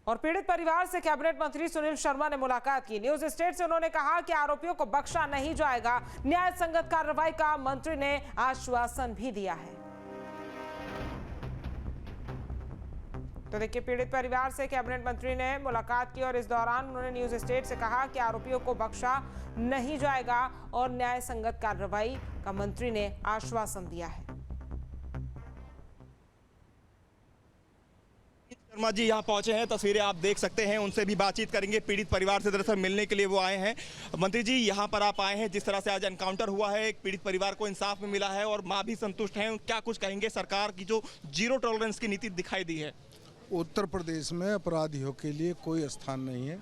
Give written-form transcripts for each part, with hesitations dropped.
और पीड़ित परिवार से कैबिनेट मंत्री सुनील शर्मा ने मुलाकात की। न्यूज स्टेट से उन्होंने कहा कि आरोपियों को बख्शा नहीं जाएगा। न्याय संगत कार्रवाई का मंत्री ने आश्वासन भी दिया है। तो देखिए, पीड़ित परिवार से कैबिनेट मंत्री ने मुलाकात की और इस दौरान उन्होंने न्यूज स्टेट से कहा कि आरोपियों को बख्शा नहीं जाएगा और न्याय संगत कार्रवाई का मंत्री ने आश्वासन दिया है। शर्मा जी यहाँ पहुंचे हैं, तस्वीरें आप देख सकते हैं, उनसे भी बातचीत करेंगे। पीड़ित परिवार से दरअसल मिलने के लिए वो आए हैं। मंत्री जी, यहाँ पर आप आए हैं, जिस तरह से आज एनकाउंटर हुआ है, एक पीड़ित परिवार को इंसाफ में मिला है और मां भी संतुष्ट हैं, क्या कुछ कहेंगे? सरकार की जो जीरो टॉलरेंस की नीति दिखाई दी है। उत्तर प्रदेश में अपराधियों के लिए कोई स्थान नहीं है।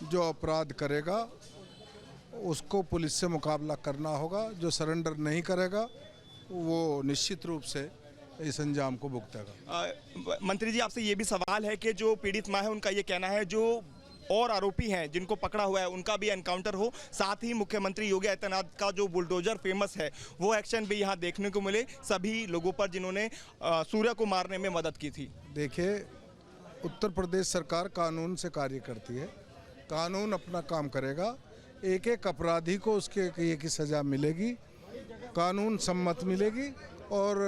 जो अपराध करेगा उसको पुलिस से मुकाबला करना होगा। जो सरेंडर नहीं करेगा वो निश्चित रूप से इस अंजाम को भुगतेगा। मंत्री जी, आपसे ये भी सवाल है कि जो पीड़ित माँ है उनका ये कहना है जो और आरोपी हैं जिनको पकड़ा हुआ है उनका भी एनकाउंटर हो, साथ ही मुख्यमंत्री योगी आदित्यनाथ का जो बुलडोजर फेमस है वो एक्शन भी यहाँ देखने को मिले सभी लोगों पर जिन्होंने सूर्या को मारने में मदद की थी। देखिए, उत्तर प्रदेश सरकार कानून से कार्य करती है। कानून अपना काम करेगा। एक एक अपराधी को उसके की सज़ा मिलेगी, कानून सम्मत मिलेगी और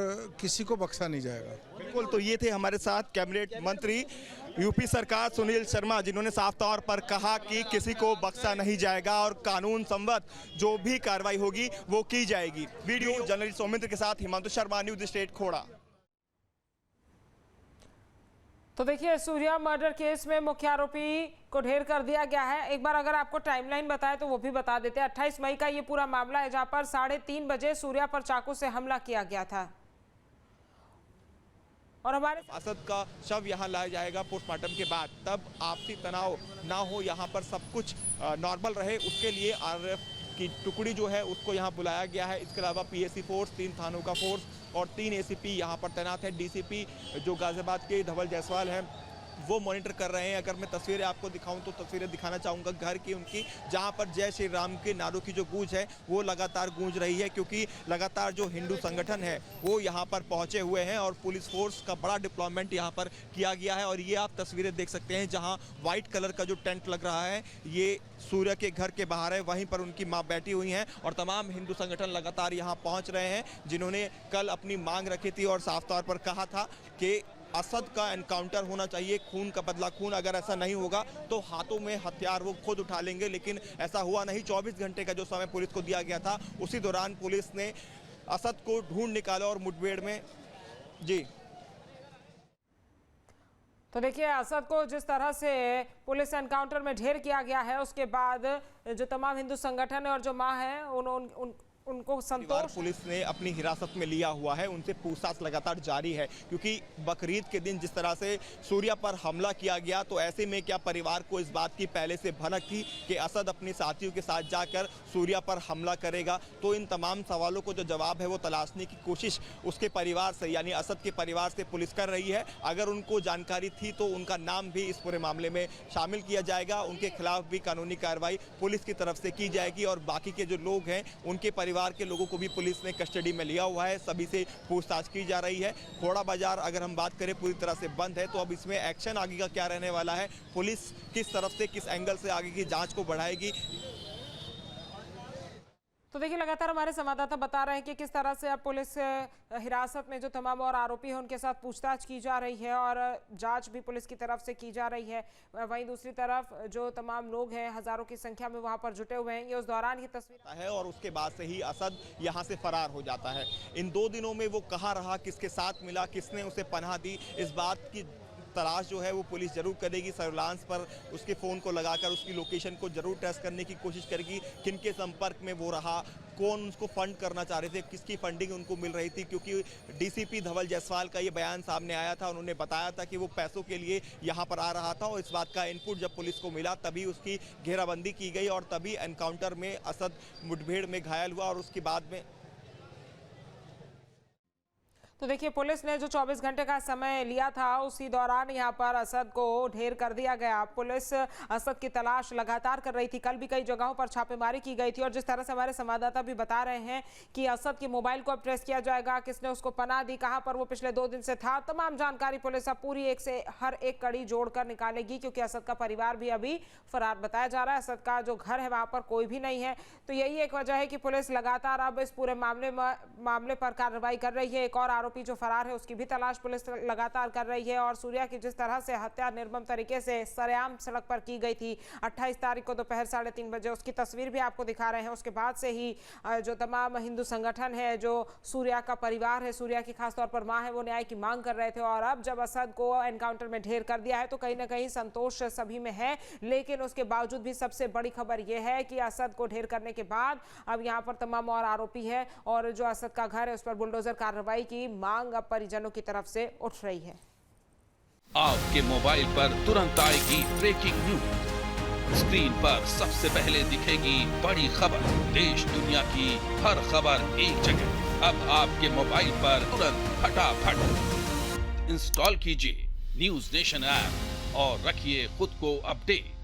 किसी को बख्शा नहीं जाएगा। बिल्कुल, तो ये थे हमारे साथ कैबिनेट मंत्री यूपी सरकार सुनील शर्मा, जिन्होंने साफ तौर पर कहा कि किसी को बख्शा नहीं जाएगा और कानून सम्मत जो भी कार्रवाई होगी वो की जाएगी। वीडियो जर्नलिस्ट सौमित्र के साथ हिमांशु शर्मा, न्यूज स्टेट, खोड़ा। तो देखिए, सूर्या मर्डर केस में मुख्य आरोपी को ढेर कर दिया गया है। एक बार अगर आपको टाइमलाइन बताएं तो वो भी बता देते हैं। 28 मई का ये पूरा मामला है, जहां पर 3:30 बजे सूर्या पर चाकू से हमला किया गया था और हमारे असद का शव यहाँ लाया जाएगा पोस्टमार्टम के बाद। तब आपसी तनाव ना हो, यहाँ पर सब कुछ नॉर्मल रहे, उसके लिए आरएफ की टुकड़ी जो है उसको यहाँ बुलाया गया है। इसके अलावा पीएसी फोर्स, 3 थानों का फोर्स और 3 एसीपी यहाँ पर तैनात है। डीसीपी जो गाजियाबाद के धवल जायसवाल हैं वो मॉनिटर कर रहे हैं। अगर मैं तस्वीरें आपको दिखाऊं तो तस्वीरें दिखाना चाहूँगा घर की उनकी, जहां पर जय श्री राम के नारों की जो गूंज है वो लगातार गूंज रही है, क्योंकि लगातार जो हिंदू संगठन है वो यहां पर पहुंचे हुए हैं और पुलिस फोर्स का बड़ा डिप्लॉयमेंट यहां पर किया गया है। और ये आप तस्वीरें देख सकते हैं, जहाँ व्हाइट कलर का जो टेंट लग रहा है ये सूर्या के घर के बाहर है, वहीं पर उनकी माँ बैठी हुई हैं और तमाम हिंदू संगठन लगातार यहाँ पहुँच रहे हैं, जिन्होंने कल अपनी मांग रखी थी और साफ तौर पर कहा था कि असद का एनकाउंटर होना चाहिए, खून का बदला खून। अगर ऐसा नहीं होगा तो हाथों में हथियार वो खुद उठा लेंगे, लेकिन ऐसा हुआ नहीं। 24 घंटे का जो समय पुलिस को दिया गया था, उसी दौरान पुलिस ने असद को ढूंढ निकाला और मुठभेड़ में जी। तो देखिए, असद को जिस तरह से पुलिस एनकाउंटर में ढेर किया गया है, उसके बाद जो तमाम हिंदू संगठन है और जो मां है उनको संतोष पुलिस ने अपनी हिरासत में लिया हुआ है। उनसे पूछताछ लगातार जारी है, क्योंकि बकरीद के दिन जिस तरह से सूर्या पर हमला किया गया, तो ऐसे में क्या परिवार को इस बात की पहले से भनक थी कि असद अपने साथियों के साथ जाकर सूर्या पर हमला करेगा? तो इन तमाम सवालों को जो जवाब है वो तलाशने की कोशिश उसके परिवार से, यानी असद के परिवार से पुलिस कर रही है। अगर उनको जानकारी थी तो उनका नाम भी इस पूरे मामले में शामिल किया जाएगा, उनके खिलाफ भी कानूनी कार्रवाई पुलिस की तरफ से की जाएगी और बाकी के जो लोग हैं उनके परिवार के लोगों को भी पुलिस ने कस्टडी में लिया हुआ है। सभी से पूछताछ की जा रही है। खोड़ा बाजार अगर हम बात करें पूरी तरह से बंद है, तो अब इसमें एक्शन आगे का क्या रहने वाला है, पुलिस किस तरफ से किस एंगल से आगे की जांच को बढ़ाएगी? तो देखिए, लगातार हमारे संवाददाता बता रहे हैं कि किस तरह से अब पुलिस हिरासत में जो तमाम और आरोपी हैं उनके साथ पूछताछ की जा रही है और जांच भी पुलिस की तरफ से की जा रही है। वहीं दूसरी तरफ जो तमाम लोग हैं हजारों की संख्या में वहां पर जुटे हुए हैं। ये उस दौरान की तस्वीर है और उसके बाद से ही असद यहां से फरार हो जाता है। इन 2 दिनों में वो कहां रहा, किसके साथ मिला, किसने उसे पनाह दी, इस बात की तलाश जो है वो पुलिस जरूर करेगी। सर्विलांस पर उसके फ़ोन को लगाकर उसकी लोकेशन को जरूर टेस्ट करने की कोशिश करेगी, किनके संपर्क में वो रहा, कौन उसको फंड करना चाह रहे थे, किसकी फंडिंग उनको मिल रही थी। क्योंकि डीसीपी धवल जायसवाल का ये बयान सामने आया था, उन्होंने बताया था कि वो पैसों के लिए यहाँ पर आ रहा था और इस बात का इनपुट जब पुलिस को मिला तभी उसकी घेराबंदी की गई और तभी एनकाउंटर में असद मुठभेड़ में घायल हुआ और उसके बाद में तो देखिए, पुलिस ने जो 24 घंटे का समय लिया था उसी दौरान यहाँ पर असद को ढेर कर दिया गया। पुलिस असद की तलाश लगातार कर रही थी। कल भी कई जगहों पर छापेमारी की गई थी और जिस तरह से हमारे संवाददाता भी बता रहे हैं कि असद के मोबाइल को अब ट्रेस किया जाएगा, किसने उसको पनाह दी, कहां पर वो पिछले 2 दिन से था, तमाम जानकारी पुलिस अब पूरी एक से हर एक कड़ी जोड़कर निकालेगी, क्योंकि असद का परिवार भी अभी फरार बताया जा रहा है। असद का जो घर है वहां पर कोई भी नहीं है। तो यही एक वजह है कि पुलिस लगातार अब इस पूरे मामले पर कार्रवाई कर रही है। एक और आरोपी जो फरार है उसकी भी तलाश पुलिस लगातार कर रही है। और सूर्या की जिस तरह से हत्या निर्मम तरीके से सरेआम सड़क पर की गई थी 28 तारीख को दोपहर 3:30 बजे, उसकी तस्वीर भी आपको दिखा रहे हैं। उसके बाद से ही जो तमाम हिंदू संगठन है, जो सूर्या का परिवार है, सूर्या की खासतौर पर मां है, वो न्याय की मांग कर रहे थे। और अब जब असद को एनकाउंटर में ढेर कर दिया है तो कहीं ना कहीं संतोष सभी में है। लेकिन उसके बावजूद भी सबसे बड़ी खबर यह है कि असद को ढेर करने के बाद अब यहाँ पर तमाम और आरोपी है और जो असद का घर है उस पर बुलडोजर कार्रवाई की मांग अब परिजनों की तरफ से उठ रही है। आपके मोबाइल पर तुरंत आएगी ब्रेकिंग न्यूज। स्क्रीन पर सबसे पहले दिखेगी बड़ी खबर। देश दुनिया की हर खबर एक जगह। अब आपके मोबाइल पर तुरंत फटाफट इंस्टॉल कीजिए न्यूज नेशन ऐप और रखिए खुद को अपडेट।